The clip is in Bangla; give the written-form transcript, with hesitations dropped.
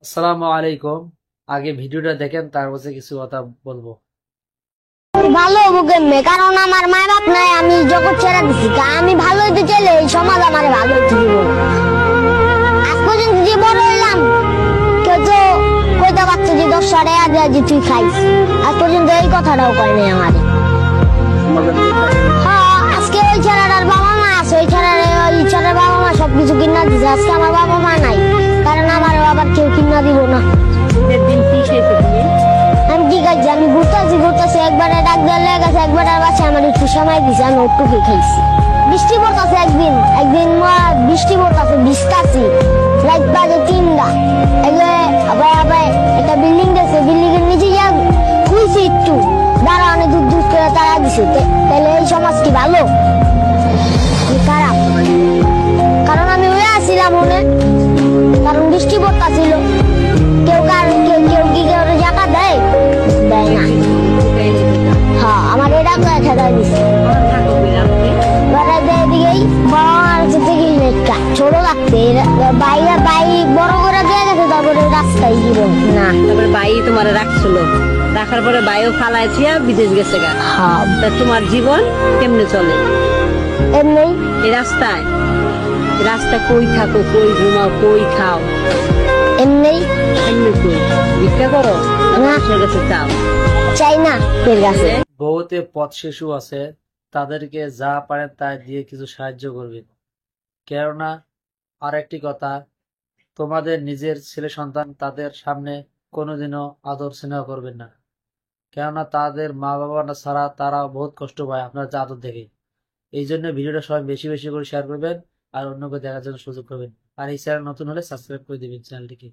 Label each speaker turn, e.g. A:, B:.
A: আসসালামু আলাইকুম। আগে ভিডিওটা দেখেন, তারপর কিছু কথা বলবো।
B: ভালো হবো কেমনে? কারণ আমার মা বাপ নাই, আমি জগৎ ছেড়ে দিছি। আমি ভালো হইতে চাইলে এই সমাজ আমার ভালো হইতে দিব না। আজ পর্যন্ত যে বড় হইলাম, কেউ তো কইতে পারতো যে 10 টাকা দিয়ে তুই খাইস। আজ পর্যন্ত এই কথাটাও কয় নাই আমার। হ্যাঁ, আজকে ওই ছেলেটার বাবা মা আছে, ওই ছেলের বাবা মা সবকিছু কিনা দিছে। আজকে আমার বাবা মা নাই, কারণ আমার আবার কেউ কিনা দিব না। আমি ঠিক আছে, আমি ঘুরতেছি একবারে ডাক দিয়ে লেগে গেছে, একবারে বাসে আমার একটু সময় দিছে, আমি ওটুকু খাইছি। বৃষ্টি পড়তেছে, একদিন বৃষ্টি পড়তেছে, ভিজতাছি। রাত বাজে 3টা, আবার একটা বিল্ডিং দেখছে, বিল্ডিং এর নিচে যা খুঁজছি একটু দাঁড়া, অনেক দূর দূর করে তারা দিছে। তাহলে এই সমাজ কি ভালো খারাপ? কারণ আমি হয়ে আসছিলাম মনে, কারণ বৃষ্টি পড়তেছিল। কেউ কি কেউ জায়গা দেয় দেয় না। হ্যাঁ, আমার এটা তো ঠেকাই দিচ্ছে। এদিকেই ছোট লাগতে বাইরে বড় করে দিয়ে গেছে, তারপরে রাস্তায় গিয়ে না।
C: তারপরে বাই তোমার রাখছিল, রাখার পরে বাইও ফালাই থিয়া বিদেশ গেছে গা।
B: হ্যাঁ,
C: তা তোমার জীবন কেমনে চলে
B: এমনি
C: এই রাস্তায়? রাস্তা কই থাকো, কই ঘুমাও, কই খাও?
B: এমনি
C: এমনি কই ভিক্ষা করো না
B: না।
C: মানুষের কাছে চাও?
B: চাই না পের গাছে।
A: বহুতে পথ শিশু আছে, তাদেরকে যা পারেন তা দিয়ে কিছু সাহায্য করবেন। কেননা আরেকটি কথা, তোমাদের নিজের ছেলে সন্তান, তাদের সামনে কোনোদিনও আদর স্নেহ করবেন না। কেননা তাদের মা বাবা না ছাড়া তারা বহুত কষ্ট পায় আপনার যা আদর দেখে। এই জন্য ভিডিওটা সবাই বেশি বেশি করে শেয়ার করবেন আর অন্যকে দেখার জন্য সুযোগ করবেন। আর এই চ্যানেল নতুন হলে সাবস্ক্রাইব করে দিবেন চ্যানেলটিকে।